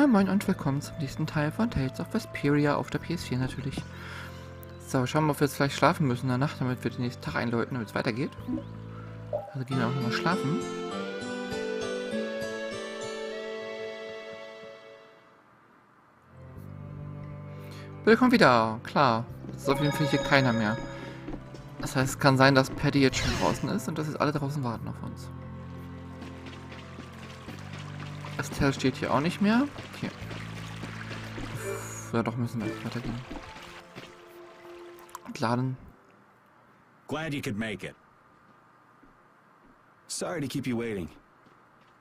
Moin Moin und willkommen zum nächsten Teil von Tales of Vesperia auf der PS4 natürlich. So, schauen wir mal, ob wir jetzt gleich schlafen müssen in der Nacht, damit wir den nächsten Tag einläuten, damit es weitergeht. Also gehen wir auch nochmal schlafen. Willkommen wieder, klar. Jetzt ist auf jeden Fall hier keiner mehr. Das heißt, es kann sein, dass Paddy jetzt schon draußen ist und dass jetzt alle draußen warten auf uns. Estelle steht hier auch nicht mehr. Okay. Ja, doch, müssen wir weitergehen. Und laden. Glad you could make it. Sorry to keep you waiting.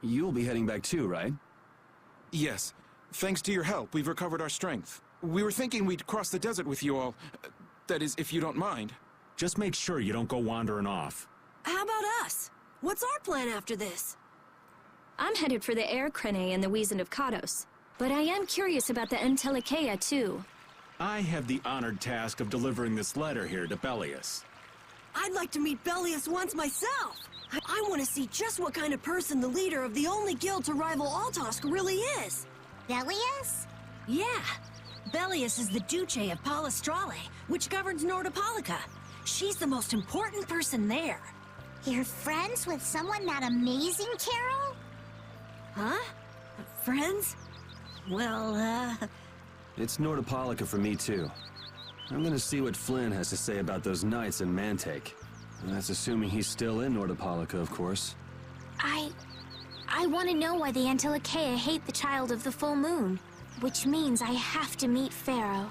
You'll be heading back too, right? Yes. Thanks to your help, we've recovered our strength. We were thinking we'd cross the desert with you all. That is, if you don't mind. Just make sure you don't go wandering off. How about us? What's our plan after this? I'm headed for the air crane and the Weasand of Kados. But I am curious about the Entelikeia, too. I have the honored task of delivering this letter here to Belius. I'd like to meet Belius once myself. I want to see just what kind of person the leader of the only guild to rival Altosk really is. Belius? Yeah. Belius is the Duce of Palestrale, which governs Nordopolica. She's the most important person there. You're friends with someone that amazing, Carol? Huh? Friends? Well, It's Nordopolica for me too. I'm gonna see what Flynn has to say about those knights in Mantake. That's assuming he's still in Nordopolica, of course. I want to know why the Entelikeia hate the child of the full moon. Which means I have to meet Pharaoh.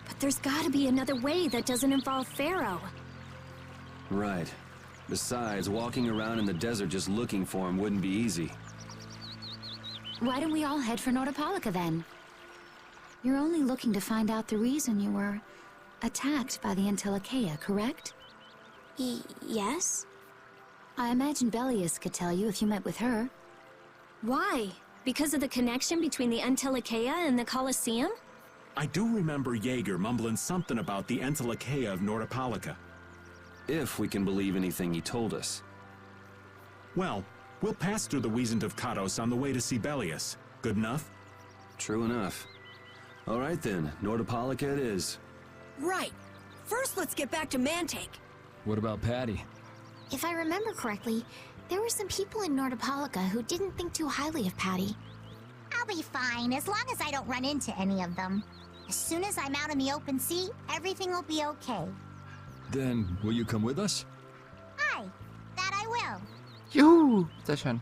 but there's gotta be another way that doesn't involve Pharaoh. Right. Besides, walking around in the desert just looking for him wouldn't be easy. Why don't we all head for Nordopolica then? You're only looking to find out the reason you were attacked by the Entelikeia, correct? Yes? I imagine Belius could tell you if you met with her. Why? Because of the connection between the Entelikeia and the Colosseum? I do remember Jaeger mumbling something about the Entelikeia of Nordopolica. If we can believe anything he told us. Well, we'll pass through the Weasand of Kados on the way to see Belius. Good enough? True enough. All right then, Nordopolica it is. Right. First, let's get back to Mantake. What about Patty? If I remember correctly, there were some people in Nordopolica who didn't think too highly of Patty. I'll be fine, as long as I don't run into any of them. As soon as I'm out in the open sea, everything will be okay. Then, will you come with us? Aye, that I will. Juhu! Sehr schön.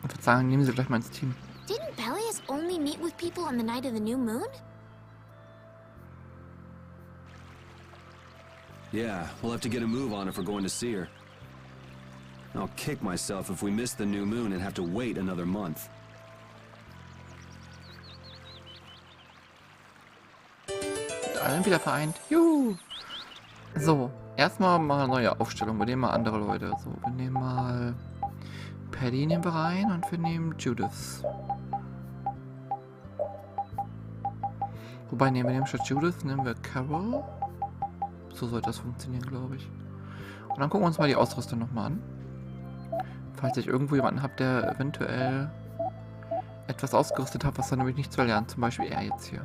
Ich würde sagen, nehmen Sie gleich mal ins Team. Didn't Belius only meet with people on the night of the new moon? Yeah, we'll have to get a move on if we're going to see her. I'll kick myself if we miss the new moon and have to wait another month. Allen wieder vereint. Juhu! So, erstmal mal eine neue Aufstellung. Wir nehmen mal andere Leute. So, wir nehmen mal Paddy nehmen wir rein und wir nehmen Judith. Wobei, nehmen wir statt Judith, nehmen wir Carol. So sollte das funktionieren, glaube ich. Und dann gucken wir uns mal die Ausrüstung nochmal an. Falls ich irgendwo jemanden habe, der eventuell etwas ausgerüstet hat, was er nämlich nicht zu erlernen. Zum Beispiel er jetzt hier.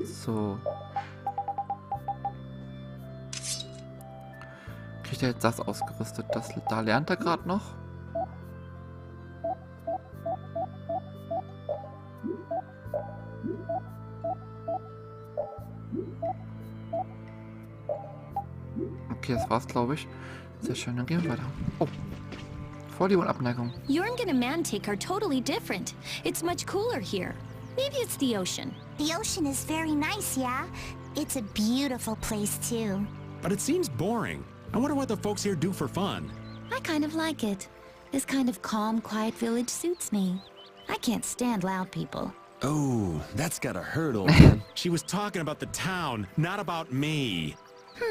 So. Kriegt er jetzt das ausgerüstet? Da lernt er gerade noch. Okay, das war's, glaube ich. Sehr schön, dann gehen wir weiter. Oh. Vorliebe und Abneigung. Jorgen and Mantake are totally different. It's much cooler here. Maybe it's the ocean. The ocean is very nice, yeah? It's a beautiful place, too. But it seems boring. I wonder what the folks here do for fun. I kind of like it. This kind of calm, quiet village suits me. I can't stand loud people. Oh, that's gotta hurt, old man. She was talking about the town, not about me.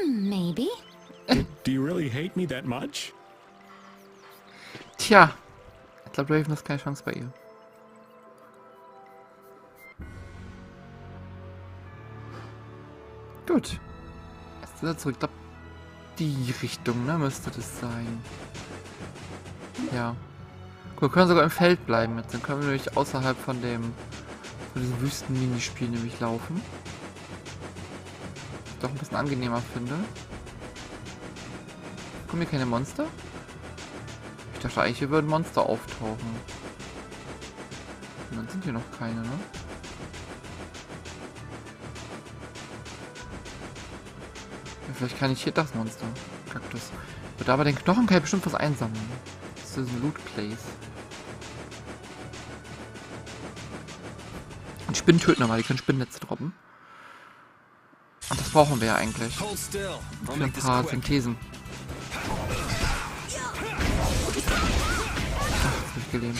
Maybe. Do you really hate me that much? Tja. Ich glaube, Raven ist keine Chance bei ihr. Gut. Jetzt wieder zurück. Ich glaube, die Richtung, ne, müsste das sein. Ja. Gut, wir können sogar im Feld bleiben jetzt. Dann können wir nämlich außerhalb von diesem Wüsten-Minispiel nämlich laufen. Doch ein bisschen angenehmer finde. Kommen hier keine Monster? Ich dachte eigentlich, hier würden Monster auftauchen. Und dann sind hier noch keine, ne? Ja, vielleicht kann ich hier das Monster. Kaktus. Wird aber den Knochen kann ich bestimmt was einsammeln. Das ist ein Loot Place. Und Spinnen töten aber, die können Spinnennetze droppen. Und das brauchen wir ja eigentlich. Für ein paar Synthesen. Ach, jetzt bin ich gelähmt.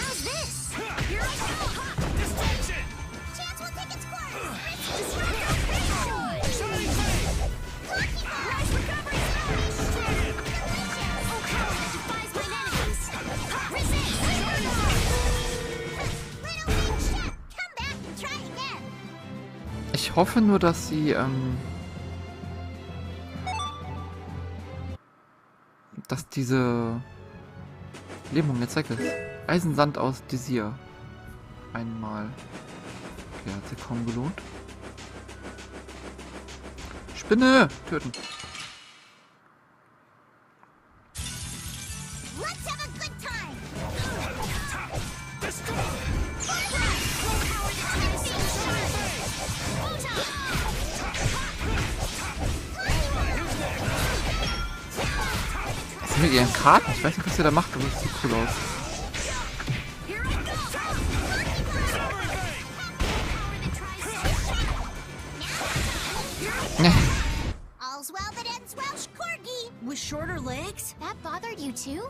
Ich hoffe nur, dass sie, dass diese Lähmung jetzt weg ist. Eisensand aus Desir. Einmal. Okay, hat sich kaum gelohnt. Spinne! Töten. Mit ihren Karten. Ich weiß nicht, was ihr da macht, aber es sieht cool aus. All's well that ends well, Corgi. With shorter legs? That bothered you too?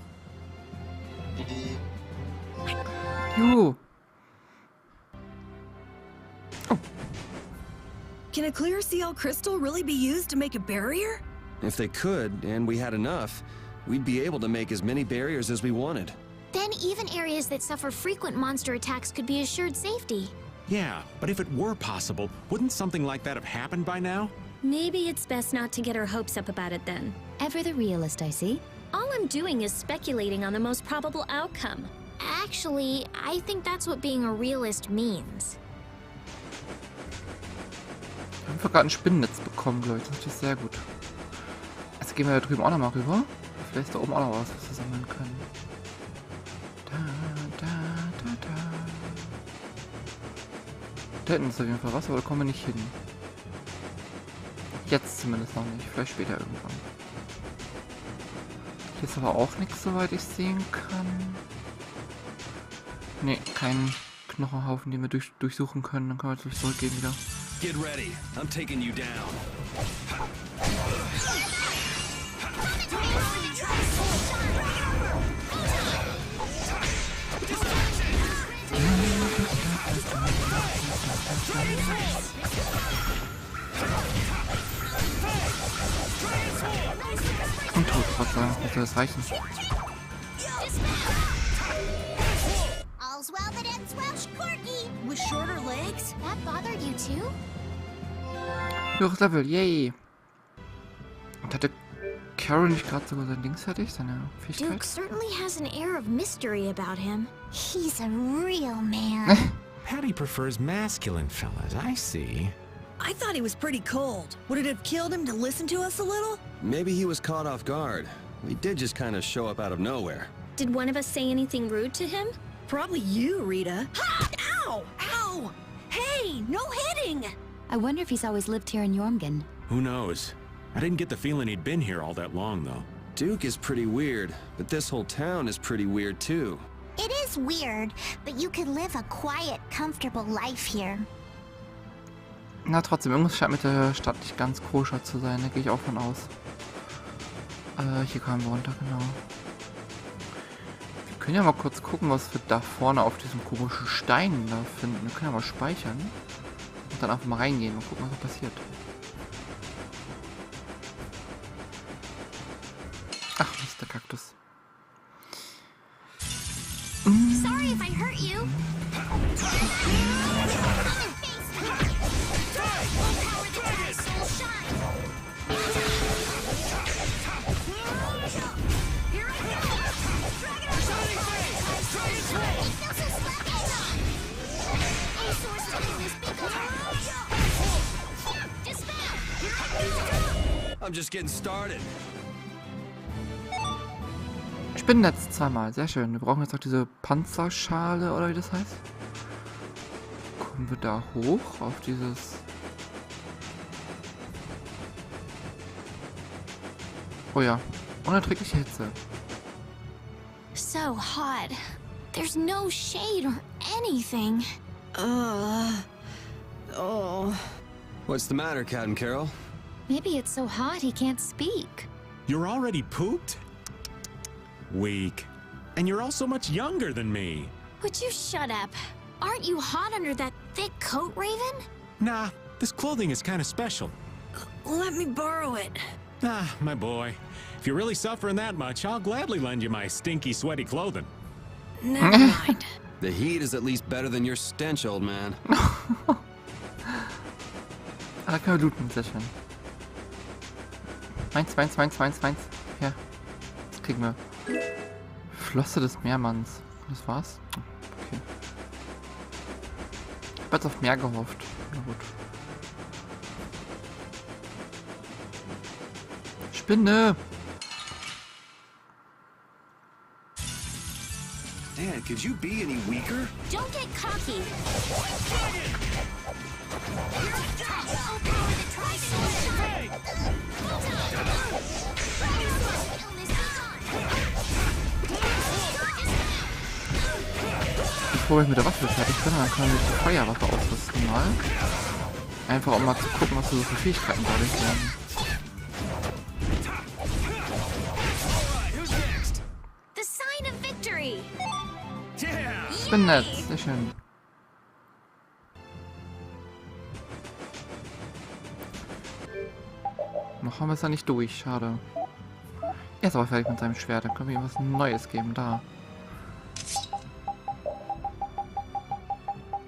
Juhu. Oh. Can a clear CL crystal really be used to make a barrier? If they could, and we had enough, we'd be able to make as many barriers as we wanted. Then even areas that suffer frequent monster attacks could be assured safety. Yeah, but if it were possible, wouldn't something like that have happened by now? Maybe it's best not to get our hopes up about it then. Ever the realist, I see. All I'm doing is speculating on the most probable outcome. Actually, I think that's what being a realist means. Wir haben gerade ein Spinnennetz bekommen, Leute. Das ist natürlich sehr gut. Jetzt gehen wir da drüben auch nochmal rüber. Vielleicht ist da oben auch noch was wir sammeln können. Da hinten ist auf jeden Fall was, aber da kommen wir nicht hin. Jetzt zumindest noch nicht. Vielleicht später irgendwann. Hier ist aber auch nichts, soweit ich sehen kann. Ne, kein Knochenhaufen, den wir durchsuchen können. Dann können wir natürlich zurückgehen wieder. Get ready. I'm taking you down. Und tot, was sagen, was soll das reichen? All's well that ends well, Corgi. With shorter legs? That bothered you too? Höheres Level, yay! Und hatte Carol nicht gerade sogar sein Dings fertig, seine Fähigkeit? Duke certainly has an air of mystery about him. He's a real man. Patty prefers masculine fellas, I see. I thought he was pretty cold. Would it have killed him to listen to us a little? Maybe he was caught off guard. We did just kind of show up out of nowhere. Did one of us say anything rude to him? Probably you, Rita. Ha! Ow! Ow! Hey, no hitting! I wonder if he's always lived here in Jormgen. Who knows? I didn't get the feeling he'd been here all that long, though. Duke is pretty weird, but this whole town is pretty weird too. It is weird, but you could live a quiet, comfortable life here. Na trotzdem, irgendwas scheint mit der Stadt nicht ganz koscher zu sein, da gehe ich auch von aus. Hier kamen wir runter, genau. Wir können ja mal kurz gucken, was wir da vorne auf diesem komischen Stein da finden. Wir können ja mal speichern. Und dann einfach mal reingehen und gucken, was da passiert. Ach, Mist, der Kaktus. Sorry if I hurt you. just getting started. Spinnennetz zweimal, sehr schön. Wir brauchen jetzt noch diese Panzerschale oder wie das heißt. Kommen wir da hoch auf dieses... Oh ja, unerträgliche Hitze. So hot. There's no shade or anything. Oh. What's the matter, Cat and Carol? Maybe it's so hot he can't speak. You're already pooped? Weak. And you're also much younger than me. Would you shut up? Aren't you hot under that thick coat, Raven? Nah, this clothing is kind of special. Let me borrow it. Ah, my boy. If you're really suffering that much, I'll gladly lend you my stinky, sweaty clothing. Never mind. The heat is at least better than your stench, old man. Da können wir looten, sehr schön. Meins. Ja, das kriegen wir. Flosse des Meermanns. Das war's? Okay. Ich hab jetzt auf mehr gehofft. Na gut. Spinne! Man, could you be any weaker? Don't get cocky. Bevor ich mit der Waffe fertig bin, dann können wir die Feuerwaffe ausrüsten mal. Einfach um mal zu gucken, was so für Fähigkeiten dadurch werden. The sign of victory. Spinnennetz, sehr schön. Noch haben wir es ja nicht durch, schade. Er ist aber fertig mit seinem Schwert, dann können wir ihm was Neues geben, da.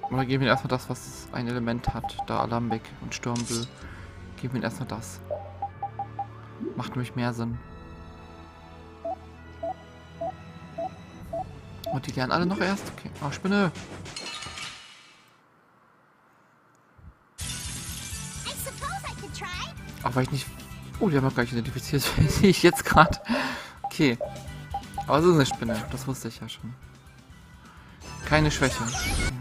Oder geben wir erstmal das, was ein Element hat, da Alembic und Sturmwill. Geben wir erstmal das. Macht nämlich mehr Sinn. Und die lernen alle noch erst? Okay. Oh, Spinne! Auch weil ich nicht... Oh, die haben wir gleich identifiziert. Sehe ich jetzt gerade. Okay. Aber so ist eine Spinne. Das wusste ich ja schon. Keine Schwäche. Okay.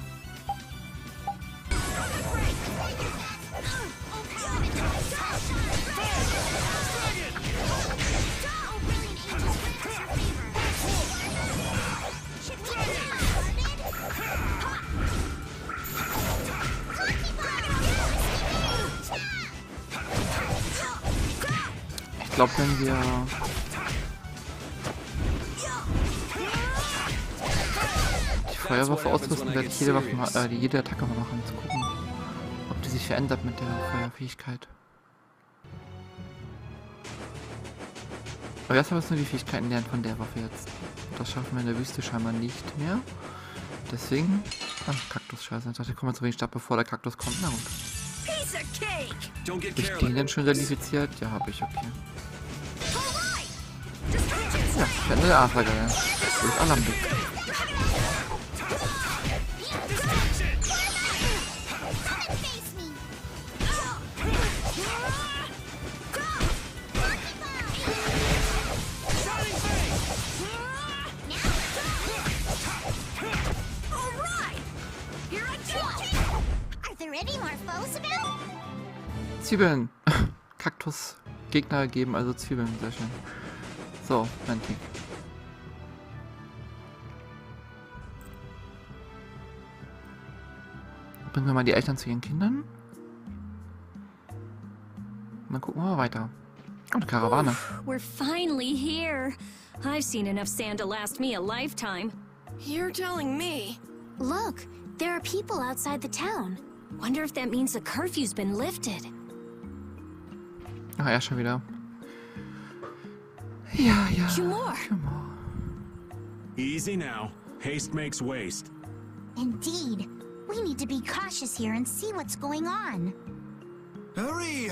Ich glaube, wenn wir die Feuerwaffe ausrüsten, werde ich jede Attacke mal machen, um zu gucken, ob die sich verändert mit der Feuerfähigkeit. Aber erst müssen wir die Fähigkeiten lernen von der Waffe jetzt. Das schaffen wir in der Wüste scheinbar nicht mehr. Deswegen... Ah, Kaktus, scheiße. Ich dachte, ich komme zu wenig Stab, bevor der Kaktus kommt. Na gut. Ich den denn schon identifiziert? Ja, habe ich, okay. Ja, ich werde der Adler gelernt. Durch Alembic. Zwiebeln. Kaktus. Gegner geben also Zwiebeln. Sehr schön. So, Mantik. Bringen wir mal die Eltern zu ihren Kindern. Und dann gucken wir mal weiter. Oh, eine Karawane. We're finally here. I've seen enough sand to last me a lifetime. You're telling me. Look, there are people outside the town. Wonder if that means the curfew's been lifted. Ah, ja, schon wieder. Ja. Humor. Easy now. Haste makes waste. Indeed. We need to be cautious here and see what's going on. Hurry,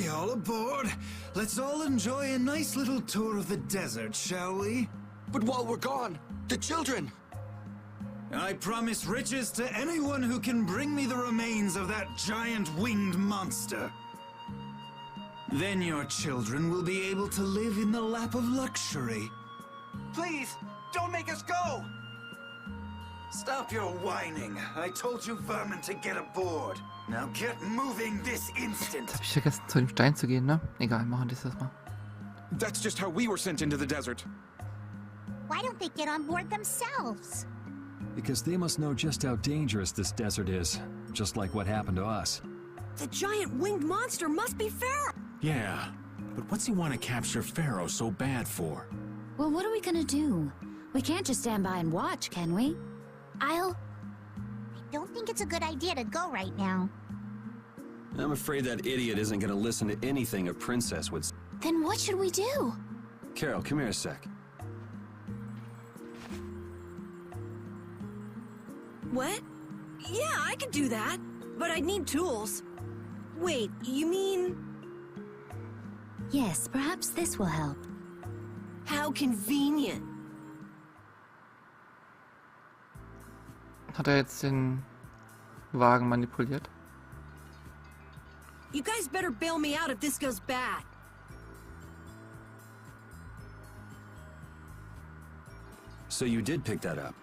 all aboard. Let's all enjoy a nice little tour of the desert, shall we? But while we're gone, the children! I promise riches to anyone who can bring me the remains of that giant winged monster. Then your children will be able to live in the lap of luxury. Please, don't make us go! Stop your whining. I told you vermin to get aboard. Now get moving this instant. Hab ich vergessen, zu dem Stein zu gehen, ne? Egal, machen wir das mal. That's just how we were sent into the desert. Why don't they get on board themselves? Because they must know just how dangerous this desert is, just like what happened to us. The giant winged monster must be Pharaoh! Yeah, but what's he want to capture Pharaoh so bad for? Well, what are we gonna do? We can't just stand by and watch, can we? I don't think it's a good idea to go right now. I'm afraid that idiot isn't gonna listen to anything a princess would say. Then what should we do? Carol, come here a sec. What? Yeah, I could do that. But I'd need tools. Wait, you mean... Yes, perhaps this will help. How convenient. Hat jetzt den Wagen manipuliert? You guys better bail me out if this goes bad. So you did pick that up?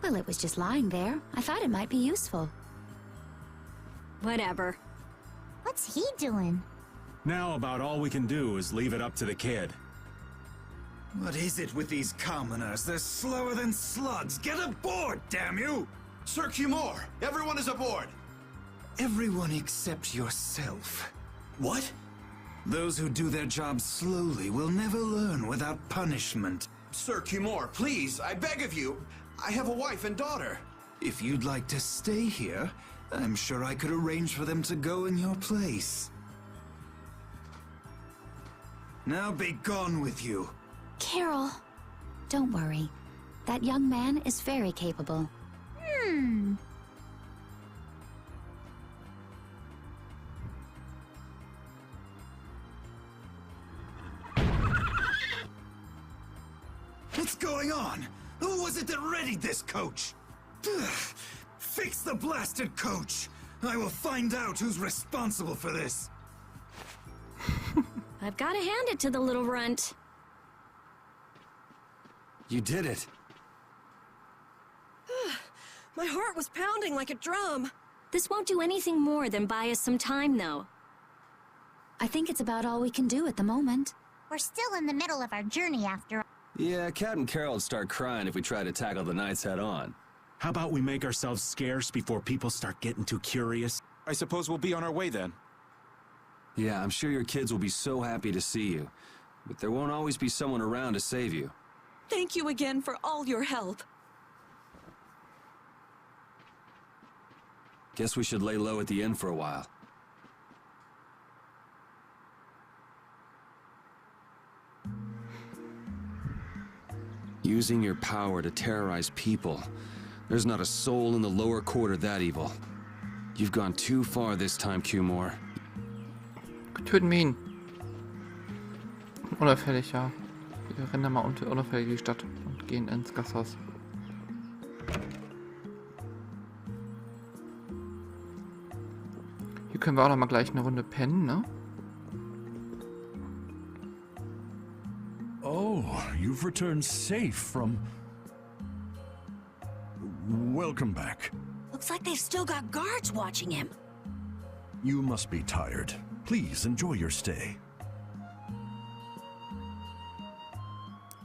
Well, it was just lying there. I thought it might be useful. Whatever. What's he doing? Now about all we can do is leave it up to the kid. What is it with these commoners? They're slower than slugs. Get aboard, damn you! Sir Cumore, everyone is aboard! Everyone except yourself. What? Those who do their jobs slowly will never learn without punishment. Sir Cumore, please, I beg of you. I have a wife and daughter. If you'd like to stay here, I'm sure I could arrange for them to go in your place. Now be gone with you. Carol, don't worry. That young man is very capable. What's going on? Who was it that readied this coach? Fix the blasted coach! I will find out who's responsible for this. I've got to hand it to the little runt. You did it. My heart was pounding like a drum. This won't do anything more than buy us some time, though. I think it's about all we can do at the moment. We're still in the middle of our journey after all. Yeah, Cat and Carol would start crying if we tried to tackle the knights head on. How about we make ourselves scarce before people start getting too curious? I suppose we'll be on our way then. Yeah, I'm sure your kids will be so happy to see you. But there won't always be someone around to save you. Thank you again for all your help. Guess we should lay low at the inn for a while. Using your power to terrorize people. There's not a soul in the lower quarter that evil. You've gone too far this time, Cumore. Töten wir ihn. Unauffällig, ja. Wir rennen da mal unauffällig die Stadt und gehen ins Gasthaus. Hier können wir auch noch mal gleich eine Runde pennen, ne? Oh, you've returned safe from... Welcome back. Looks like they've still got guards watching him. You must be tired. Please enjoy your stay.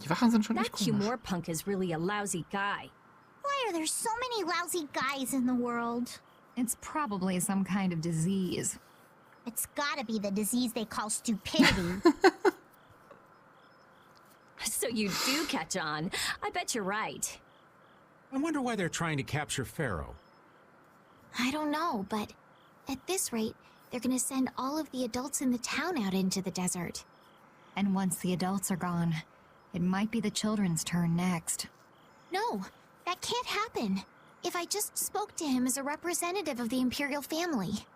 Die Wachen sind schon That echt komisch. Cumore punk is really a lousy guy. Why are there so many lousy guys in the world? It's probably some kind of disease. It's gotta be the disease they call stupidity. So you do catch on. I bet you're right. I wonder why they're trying to capture Pharaoh. I don't know, but at this rate, they're gonna send all of the adults in the town out into the desert. And once the adults are gone, it might be the children's turn next. No, that can't happen. If I just spoke to him as a representative of the Imperial family.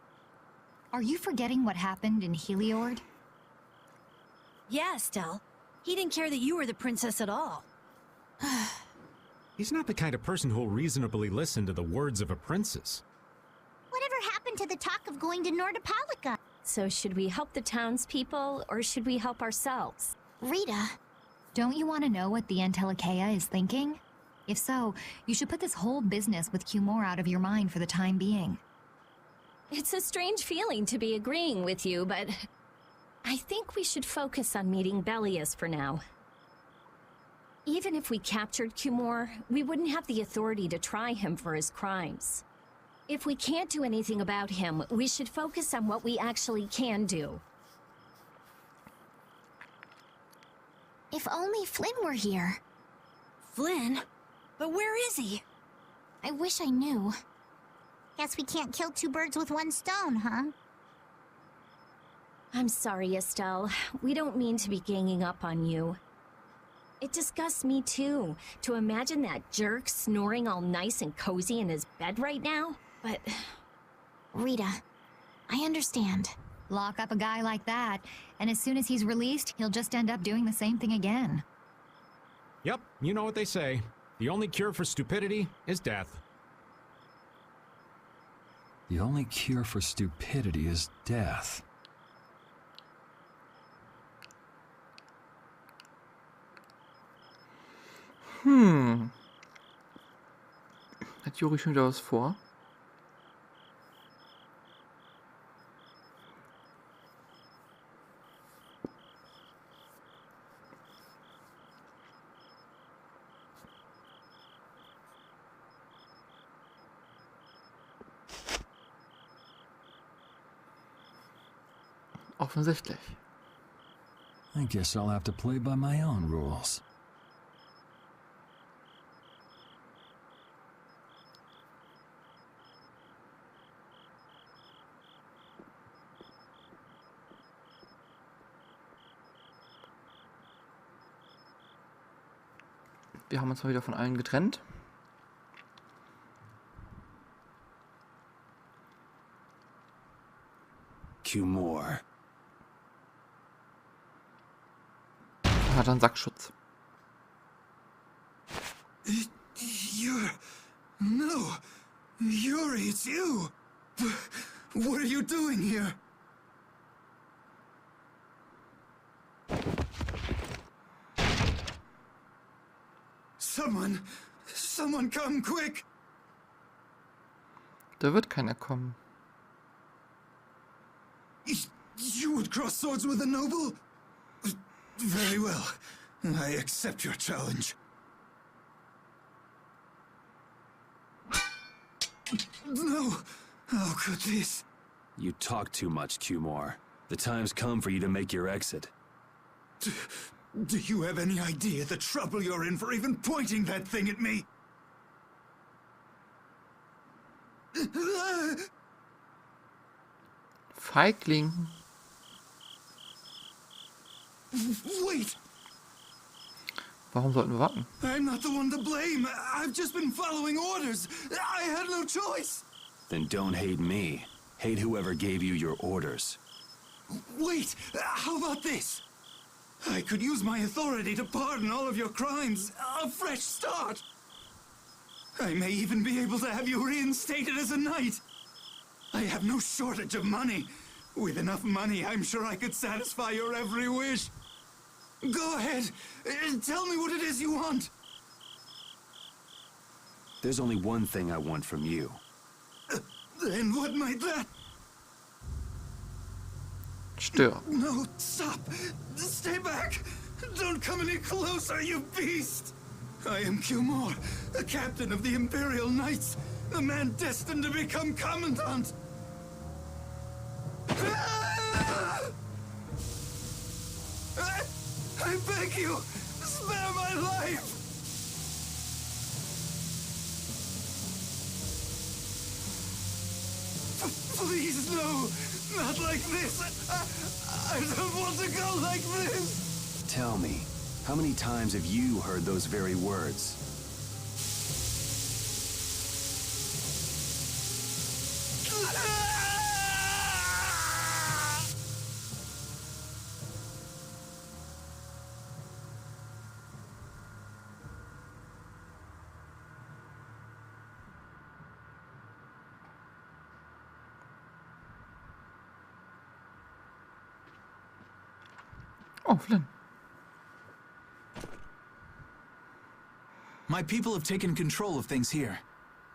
Are you forgetting what happened in Heliord? Yeah, Estelle. He didn't care that you were the princess at all. He's not the kind of person who'll reasonably listen to the words of a princess. Whatever happened to the talk of going to Nordopolica? So should we help the townspeople, or should we help ourselves? Rita, don't you want to know what the Entelikeia is thinking? If so, you should put this whole business with Cumore out of your mind for the time being. It's a strange feeling to be agreeing with you, but I think we should focus on meeting Belius for now. Even if we captured Cumore, we wouldn't have the authority to try him for his crimes. If we can't do anything about him, we should focus on what we actually can do. If only Flynn were here. Flynn? But where is he? I wish I knew. Guess we can't kill two birds with one stone, huh? I'm sorry, Estelle. We don't mean to be ganging up on you. It disgusts me too, to imagine that jerk snoring all nice and cozy in his bed right now, but... Rita, I understand. Lock up a guy like that, and as soon as he's released, he'll just end up doing the same thing again. Yep, you know what they say. The only cure for stupidity is death. The only cure for stupidity is death. Hat Yuri schon wieder was vor? Offensichtlich. I guess I'll have to play by my own rules. Wir haben uns mal wieder von allen getrennt. Cumore. Hat einen Sackschutz. No. Yuri, it's you. What are you doing here? Someone come quick. Da wird keiner kommen. You would cross swords with a noble? Very well. I accept your challenge. No. How could this? You talk too much, Cumore. The time's come for you to make your exit. Do you have any idea the trouble you're in for even pointing that thing at me? Feigling. Wait! Warum sollten wir warten? I'm not the one to blame. I've just been following orders. I had no choice. Then don't hate me. Hate whoever gave you your orders. Wait! How about this? I could use my authority to pardon all of your crimes. A fresh start. I may even be able to have you reinstated as a knight. I have no shortage of money. With enough money, I'm sure I could satisfy your every wish. Go ahead. Tell me what it is you want. There's only one thing I want from you. Then what might that... Stirb. No, stop! Stay back! Don't come any closer, you beast! I am Cumore, the captain of the Imperial Knights, the man destined to become Commandant! I beg you, spare my life! Please, no! Not like this! I don't want to go like this! Tell me, how many times have you heard those very words? Oh, Flynn. My people have taken control of things here.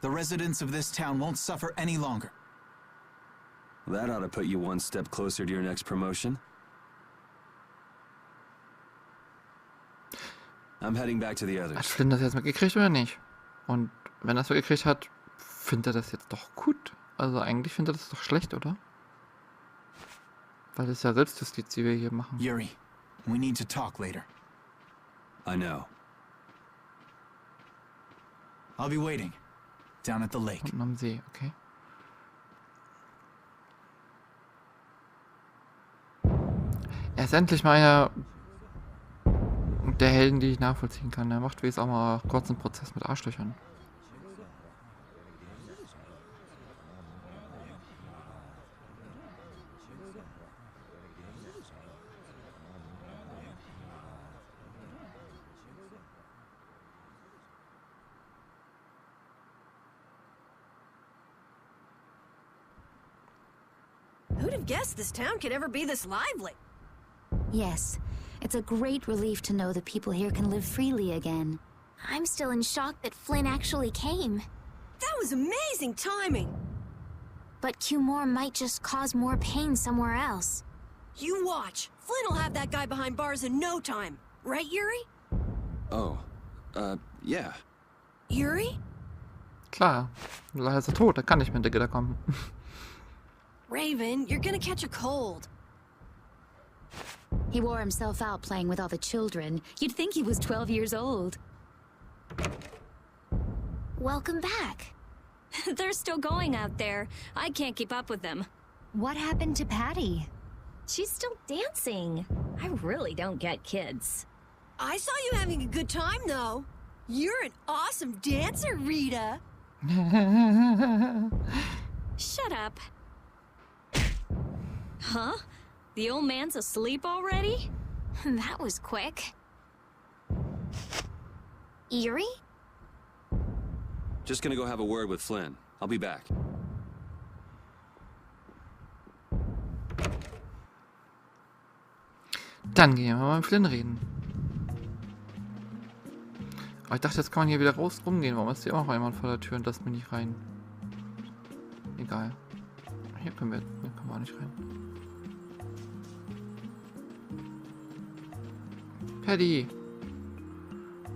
The residents of this town won't suffer any longer. That ought to put you one step closer to your next promotion. I'm heading back to the Hat others. Flynn das jetzt mitgekriegt oder nicht? Und wenn er es mitgekriegt hat, findet er das jetzt doch gut? Also eigentlich findet er das doch schlecht, oder? Weil das ist ja Selbstjustiz, die wir hier machen. Yuri, we need to talk later. I know. I'll be waiting. Down at the lake. Unten am See, okay. Er ist endlich mal einer der Helden, die ich nachvollziehen kann. Er macht wie es auch mal kurz einen Prozess mit Arschlöchern. Who'd have guessed this town could ever be this lively? Yes, it's a great relief to know that people here can live freely again. I'm still in shock that Flynn actually came. That was amazing timing! But Cumore might just cause more pain somewhere else. You watch. Flynn will have that guy behind bars in no time. Right, Yuri? Oh, yeah. Yuri? Klar, leider ist er tot, er kann nicht mehr in der Gitter kommen. Raven, you're gonna catch a cold. He wore himself out playing with all the children. You'd think he was 12 years old. Welcome back. They're still going out there. I can't keep up with them. What happened to Patty? She's still dancing. I really don't get kids. I saw you having a good time, though. You're an awesome dancer, Rita. Shut up. Huh? The old man's asleep already? That was quick. Yuri? Just gonna go have a word with Flynn. I'll be back. Dann gehen wir mal mit Flynn reden. Aber ich dachte, jetzt kann man hier wieder rumgehen. Warum ist hier auch noch jemand vor der Tür und lässt mich nicht rein? Egal. Hier können wir auch nicht rein. Paddy!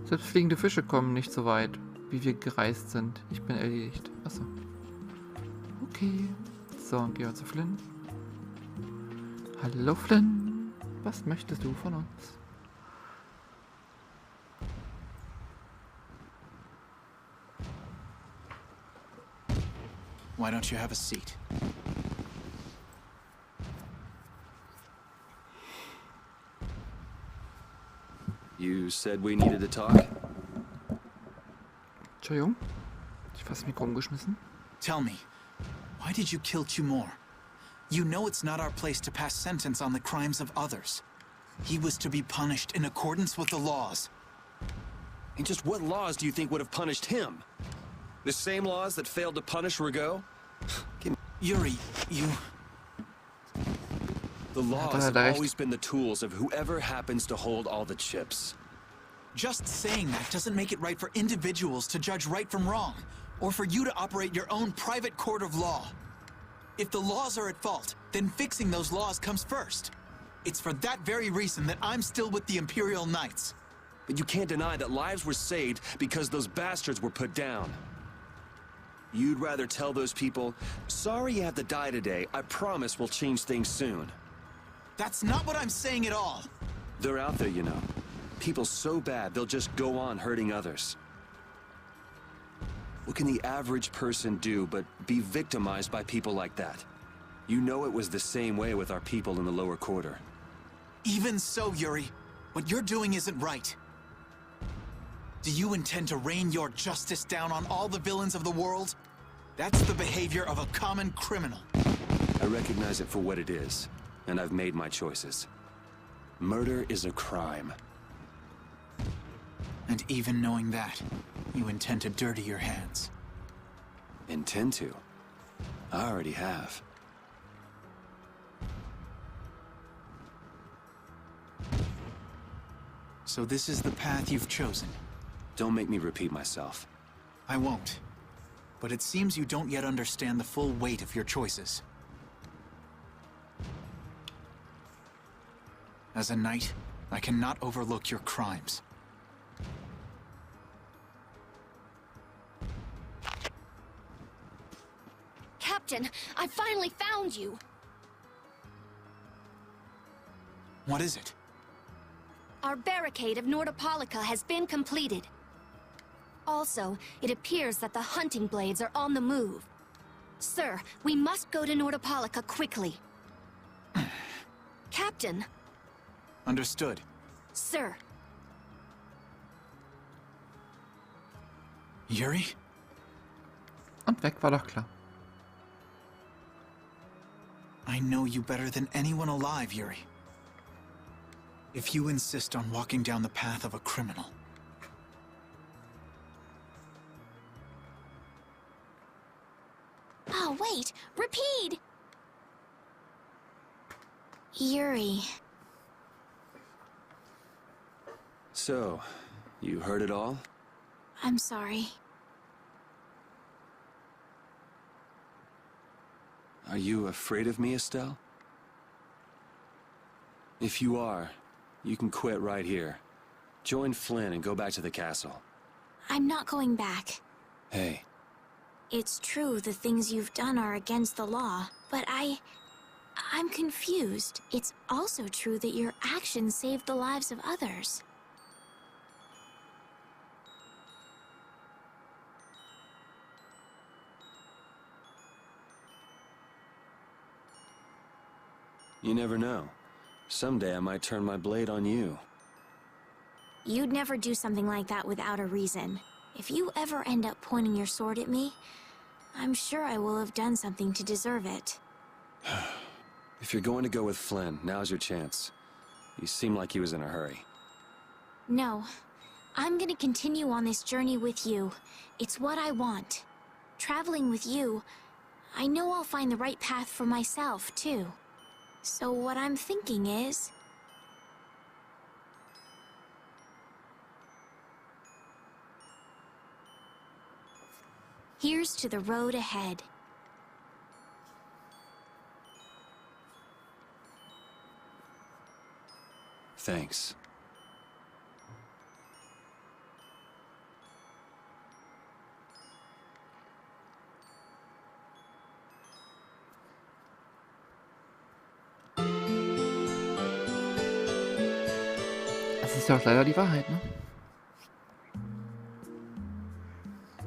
Selbst fliegende Fische kommen nicht so weit, wie wir gereist sind. Ich bin erledigt. Achso. Okay. So, gehen wir zu Flynn. Hallo Flynn. Was möchtest du von uns? Why don't you have a seat? You said we needed to talk? Entschuldigung. Ich habe das Mikro umgeschmissen. Tell me, why did you kill Cumore? You know it's not our place to pass sentence on the crimes of others. He was to be punished in accordance with the laws. And just what laws do you think would have punished him? The same laws that failed to punish Rigaud? Yuri, you... The laws have always been the tools of whoever happens to hold all the chips. Just saying that doesn't make it right for individuals to judge right from wrong, or for you to operate your own private court of law. If the laws are at fault, then fixing those laws comes first. It's for that very reason that I'm still with the Imperial Knights. But you can't deny that lives were saved because those bastards were put down. You'd rather tell those people, sorry you have to die today, I promise we'll change things soon. That's not what I'm saying at all. They're out there, you know. People so bad, they'll just go on hurting others. What can the average person do but be victimized by people like that? You know it was the same way with our people in the lower quarter. Even so, Yuri, what you're doing isn't right. Do you intend to rain your justice down on all the villains of the world? That's the behavior of a common criminal. I recognize it for what it is, and I've made my choices. Murder is a crime. And even knowing that, you intend to dirty your hands. Intend to? I already have. So this is the path you've chosen. Don't make me repeat myself. I won't. But it seems you don't yet understand the full weight of your choices. As a knight, I cannot overlook your crimes. Captain, I finally found you! What is it? Our barricade of Nordopolica has been completed. Also, it appears that the hunting blades are on the move. Sir, we must go to Nordopolica quickly. Captain! Understood. Sir. Yuri? Und weg war doch klar. I know you better than anyone alive, Yuri. If you insist on walking down the path of a criminal... Oh, wait! Repeat! Yuri... So, you heard it all? I'm sorry. Are you afraid of me, Estelle? If you are, you can quit right here. Join Flynn and go back to the castle. I'm not going back. Hey. It's true the things you've done are against the law, but I'm confused. It's also true that your actions saved the lives of others. You never know. Someday I might turn my blade on you. You'd never do something like that without a reason. If you ever end up pointing your sword at me, I'm sure I will have done something to deserve it. If you're going to go with Flynn, now's your chance. You seem like he was in a hurry. No. I'm gonna continue on this journey with you. It's what I want. Traveling with you, I know I'll find the right path for myself, too. So what I'm thinking is... here's to the road ahead. Thanks. Das ist ja auch leider die Wahrheit, ne?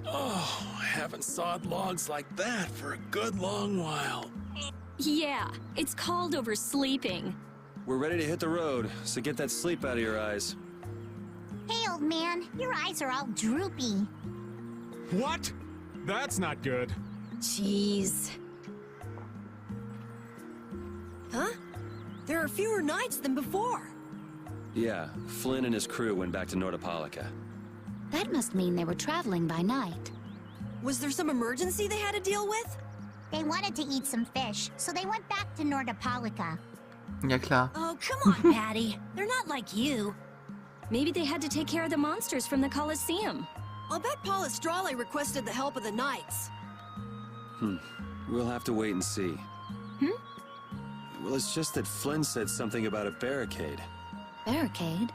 Oh, I haven't sawed logs like that for a good long while. Yeah, it's called oversleeping. We're ready to hit the road, so get that sleep out of your eyes. Hey, old man, your eyes are all droopy. What? That's not good. Jeez. Huh? There are fewer knights than before. Yeah, Flynn and his crew went back to Nordopolica. That must mean they were traveling by night. Was there some emergency they had to deal with? They wanted to eat some fish, so they went back to Nordopolica. Ja, klar. Oh, come on, Patty. They're not like you. Maybe they had to take care of the monsters from the Colosseum. I'll bet Palestrale requested the help of the knights. We'll have to wait and see. Well, it's just that Flynn said something about a barricade. Barricade?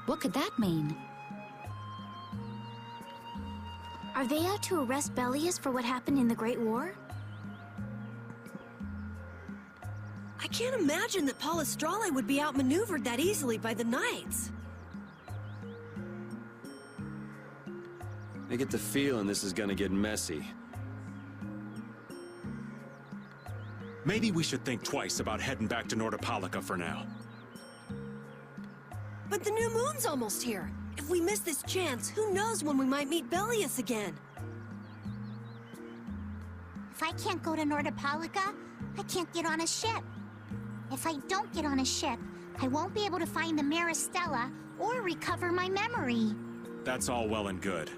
What could that mean? Are they out to arrest Bellius for what happened in the Great War? I can't imagine that Palestrale would be outmaneuvered that easily by the knights. I get the feeling this is gonna get messy. Maybe we should think twice about heading back to Nordopolica for now. But the new moon's almost here. If we miss this chance, who knows when we might meet Bellius again? If I can't go to Nordopolica, I can't get on a ship. If I don't get on a ship, I won't be able to find the Maristella or recover my memory. That's all well and good.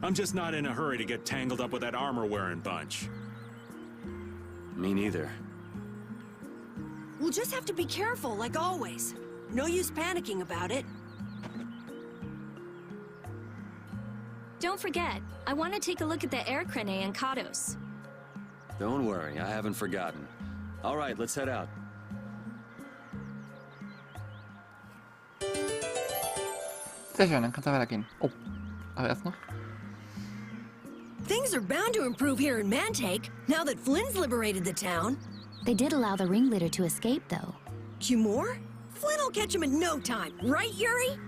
I'm just not in a hurry to get tangled up with that armor-wearing bunch. Me neither. We'll just have to be careful, like always. No use panicking about it. Don't forget, I want to take a look at the air crane and Kados. Don't worry, I haven't forgotten. All right, let's head out. Sehr schön, dann kann's ja weitergehen. Oh, aber erst noch. Things are bound to improve here in Mantake, now that Flynn's liberated the town. They did allow the ringleader to escape, though. Cumore? Flynn will catch him in no time, right, Yuri?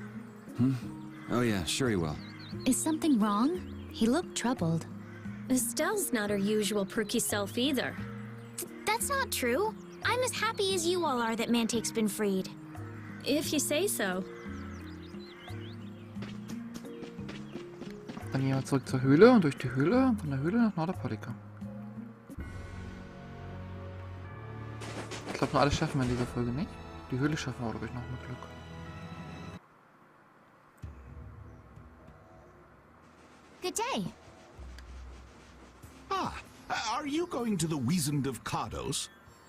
Oh yeah, sure he will. Is something wrong? He looked troubled. Estelle's not her usual perky self either. That's not true. I'm as happy as you all are that Mantake's been freed. If you say so. Dann gehen wir zurück zur Höhle und durch die Höhle und von der Höhle nach Nordopolica. Ich glaube, nur alles schaffen wir in dieser Folge nicht. Die Höhle schaffen wir, glaube ich, noch mit Glück. Good day. Ah, are you going to the Wizened of Kados?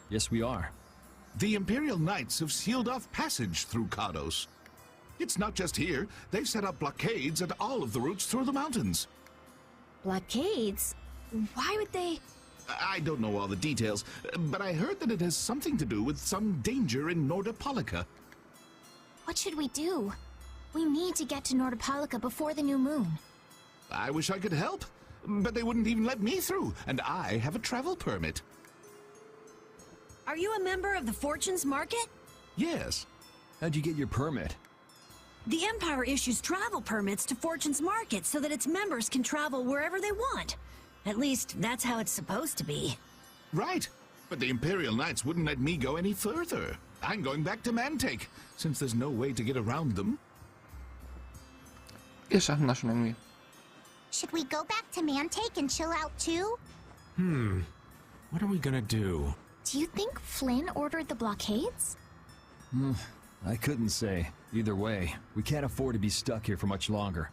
Yes, we are. The Imperial Knights have sealed off passage through Kados. It's not just here. They've set up blockades at all of the routes through the mountains. Blockades? Why would they... I don't know all the details, but I heard that it has something to do with some danger in Nordopolica. What should we do? We need to get to Nordopolica before the new moon. I wish I could help, but they wouldn't even let me through, and I have a travel permit. Are you a member of the Fortunes Market? Yes. How'd you get your permit? The Empire issues travel permits to Fortune's Market so that its members can travel wherever they want. At least, that's how it's supposed to be. Right. But the Imperial Knights wouldn't let me go any further. I'm going back to Mantake, since there's no way to get around them. Wir schaffen das schon irgendwie. Should we go back to Mantake and chill out too? What are we gonna do? Do you think Flynn ordered the blockades? I couldn't say. Either way, we can't afford to be stuck here for much longer.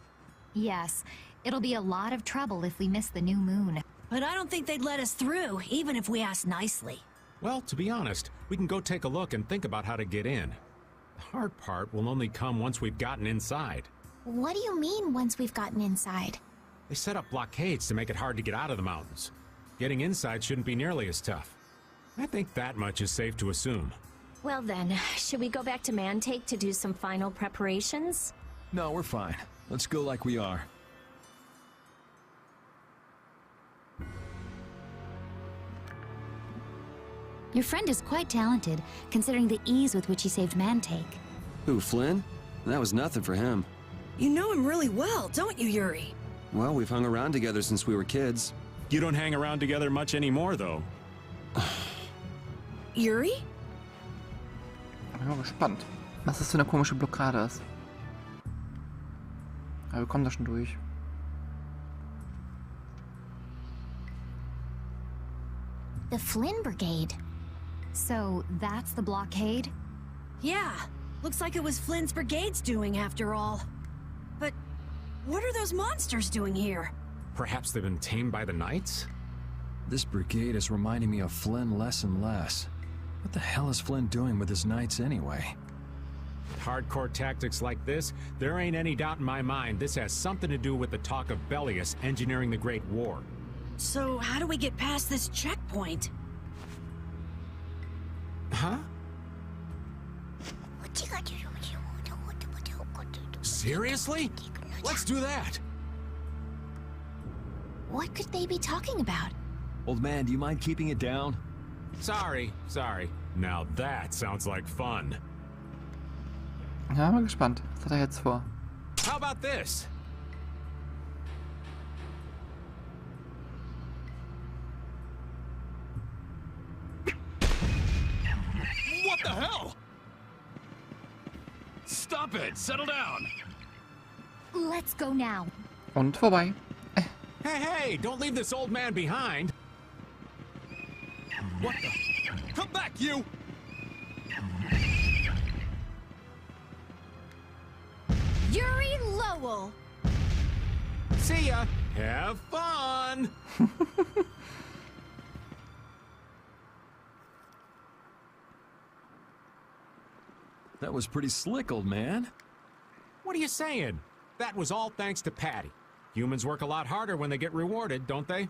Yes, it'll be a lot of trouble if we miss the new moon. But I don't think they'd let us through, even if we asked nicely. Well, to be honest, we can go take a look and think about how to get in. The hard part will only come once we've gotten inside. What do you mean, once we've gotten inside? They set up blockades to make it hard to get out of the mountains. Getting inside shouldn't be nearly as tough. I think that much is safe to assume. Well then, should we go back to Mantake to do some final preparations? No, we're fine. Let's go like we are. Your friend is quite talented, considering the ease with which he saved Mantake. Who, Flynn? That was nothing for him. You know him really well, don't you, Yuri? Well, we've hung around together since we were kids. You don't hang around together much anymore, though. Yuri? Ich bin mal gespannt, was das für eine komische Blockade ist. Aber wir kommen da schon durch. The Flynn Brigade. So, that's the blockade? Yeah, looks like it was Flynn's brigade's doing after all. But what are those monsters doing here? Perhaps they've been tamed by the Knights? This brigade is reminding me of Flynn less and less. What the hell is Flynn doing with his knights anyway? Hardcore tactics like this, there ain't any doubt in my mind this has something to do with the talk of Bellius engineering the Great War. So how do we get past this checkpoint? Huh? Seriously? Let's do that! What could they be talking about? Old man, do you mind keeping it down? Sorry. Now that sounds like fun. Ja, mal gespannt. Was hat er jetzt vor? How about this? What the hell? Stop it! Settle down! Let's go now. Und vorbei. Hey, don't leave this old man behind! What the? Come back, you! Yuri Lowell! See ya! Have fun! That was pretty slick, old man. What are you saying? That was all thanks to Patty. Humans work a lot harder when they get rewarded, don't they?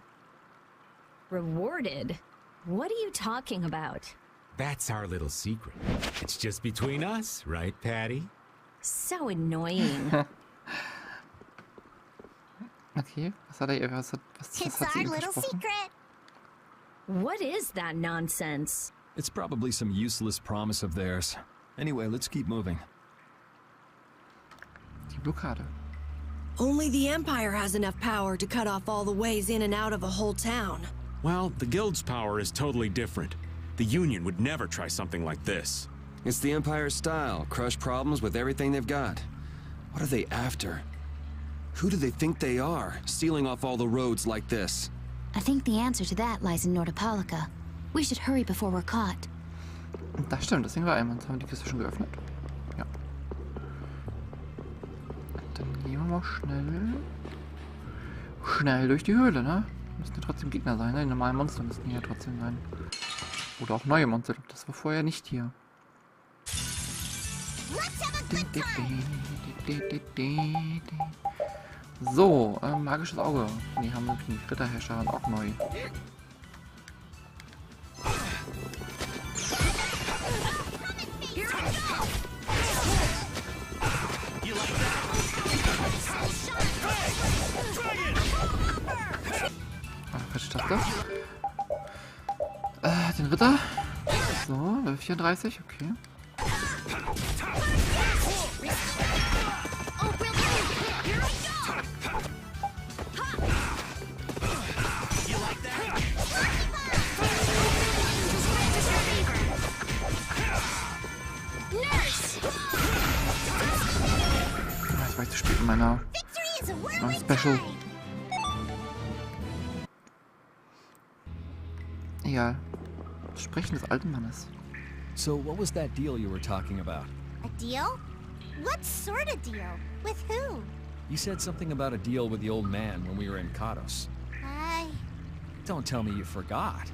Rewarded? What are you talking about? That's our little secret. It's just between us, right, Patty? So annoying. Okay, was hat er, was hat sie ihm versprochen? What is that nonsense? It's probably some useless promise of theirs. Anyway, let's keep moving. Die Blockade. Only the Empire has enough power to cut off all the ways in and out of a whole town. Well, the Guild's power is totally different. The Union would never try something like this. It's the Empire's style, crush problems with everything they've got. What are they after? Who do they think they are, sealing off all the roads like this? I think the answer to that lies in Nordopolica. We should hurry before we're caught. Das stimmt, deswegen war einmal. Jetzt haben wir die Kiste schon geöffnet. Ja. Dann gehen wir mal schnell durch die Höhle, ne? Müssen ja trotzdem Gegner sein, ne? Die normalen Monster müssten hier trotzdem sein. Oder auch neue Monster. Das war vorher nicht hier. So, magisches Auge. Nee, haben wir nicht. Ritterherrscher und auch neu. Falsche Taste. Den Ritter. So, Level 34, okay. Jetzt war ich zu spät in meinem Special. Egal. Das Sprechen des alten Mannes. So, what was that deal you were talking about? A deal? What sort of deal? With who? You said something about a deal with the old man when we were in Kados. Don't tell me you forgot.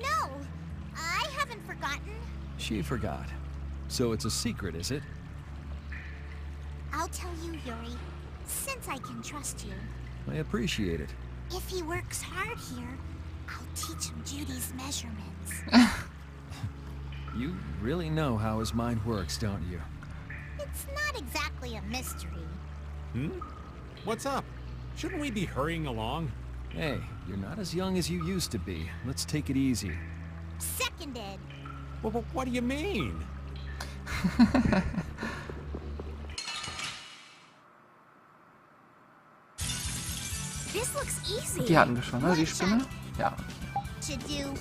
No. I haven't forgotten. She forgot. So it's a secret, is it? I'll tell you, Yuri, since I can trust you. I appreciate it. If he works hard here, I'll teach him Judy's measurements. You really know how his mind works, don't you? It's not exactly a mystery. What's up? Shouldn't we be hurrying along? Hey, you're not as young as you used to be. Let's take it easy. Seconded. Well, what do you mean? This looks easy. Die hatten wir schon, ne? Die Spinne? Ja. To do.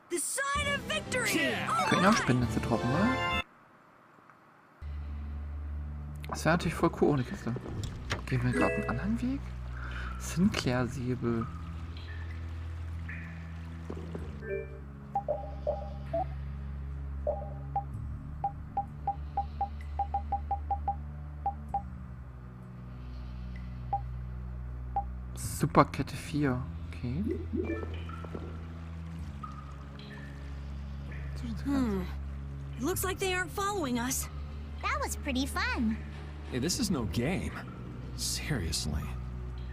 The sign of victory. Wir können ja auch Spinnennetze droppen, oder? Das wäre natürlich voll cool ohne Kiste. Gehen wir gerade einen anderen Weg? Sinclair-Säbel. Superkette 4. Okay. It looks like they aren't following us. That was pretty fun. Hey, this is no game. Seriously.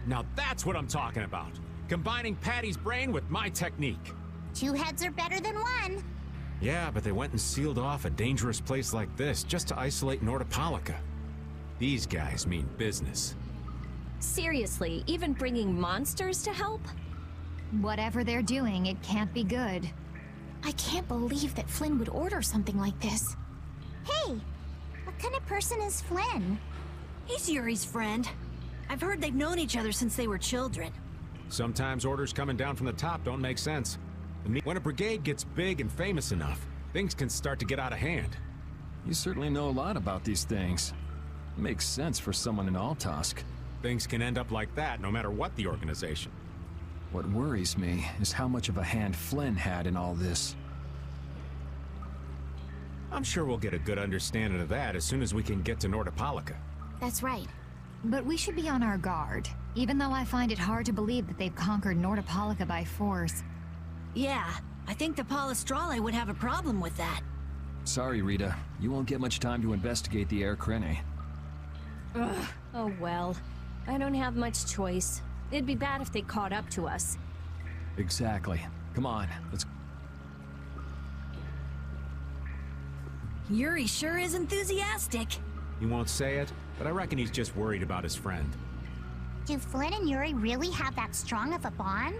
Now that's what I'm talking about. Combining Patty's brain with my technique. 2 heads are better than 1. Yeah, but they went and sealed off a dangerous place like this just to isolate Nordopolica. These guys mean business. Seriously, even bringing monsters to help? Whatever they're doing, it can't be good. I can't believe that Flynn would order something like this. Hey, what kind of person is Flynn? He's Yuri's friend. I've heard they've known each other since they were children. Sometimes orders coming down from the top don't make sense. When a brigade gets big and famous enough, things can start to get out of hand. You certainly know a lot about these things. Makes sense for someone in Altosk. Things can end up like that no matter what the organization. What worries me is how much of a hand Flynn had in all this. I'm sure we'll get a good understanding of that as soon as we can get to Nordopolica. That's right. but we should be on our guard, even though I find it hard to believe that they've conquered Nordopolica by force. Yeah, I think the Palestrale would have a problem with that. Sorry, Rita. You won't get much time to investigate the Air Krene. Ugh. Oh well. I don't have much choice. It'd be bad if they caught up to us. Exactly. Come on, let's... Yuri sure is enthusiastic. He won't say it, but I reckon he's just worried about his friend. Do Flynn and Yuri really have that strong of a bond?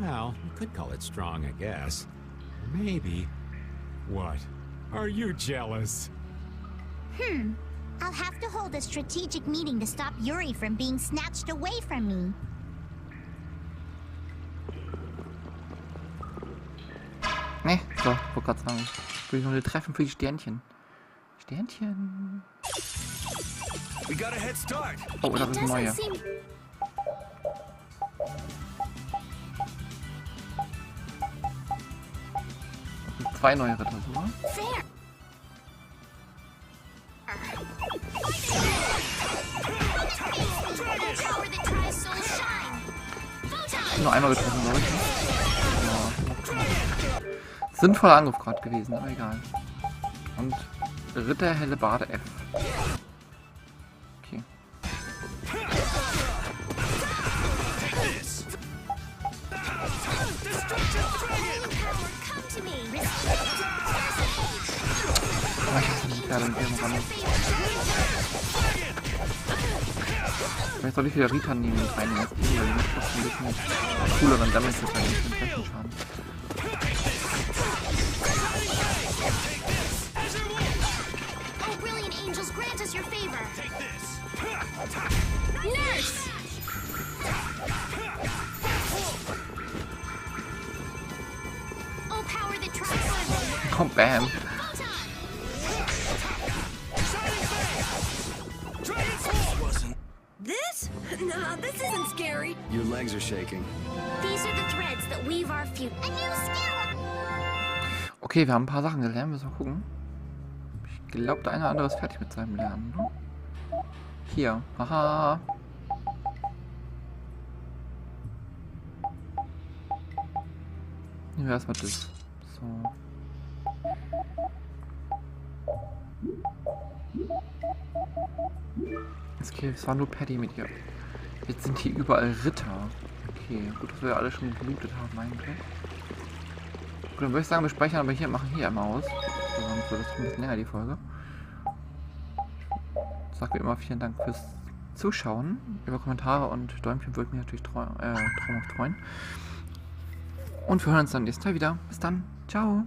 Well, you could call it strong, I guess. Maybe. What? Are you jealous? I'll have to hold a strategic meeting to stop Yuri from being snatched away from me. Ne, so, wollte gerade sagen. Will ich noch eine Treffen für die Sternchen. Sternchen. We got a head start. Oh, da ist ein neuer. 2 neue Ritter, so, oder? Nur einmal getroffen, glaube ich. Ja. Sinnvoller Angriff gerade gewesen, aber egal. Und Ritter Hellebarde F. Okay. Oh, ich weiß nicht, gerade in ihrem Rahmen. Vielleicht soll ich wieder Rita nehmen und reinnehmen, weil die macht doch ein bisschen cooleren Damage mit den Flächenschaden. Oh, brilliant angels, grant us your favor. Nurse! Oh, power the tricycle. Oh, bam. This? Nah, this isn't scary. Your legs are shaking. These are the threads that weave our future. A new skill. Okay, wir haben ein paar Sachen gelernt, müssen wir gucken. Ich glaube, der eine oder andere ist fertig mit seinem Lernen. Ne? Hier, haha. Nehmen wir erstmal das. So. Okay, es war nur Paddy mit ihr. Jetzt sind hier überall Ritter. Okay, gut, dass wir alle schon geblutet haben eigentlich. Gut, dann würde ich sagen, wir speichern aber hier, machen hier einmal aus. Sonst wird das ein bisschen länger, die Folge. Ich sage wie immer vielen Dank fürs Zuschauen. Über Kommentare und Däumchen würde mich natürlich traumhaft freuen. Und wir hören uns dann nächstes Mal wieder. Bis dann. Ciao.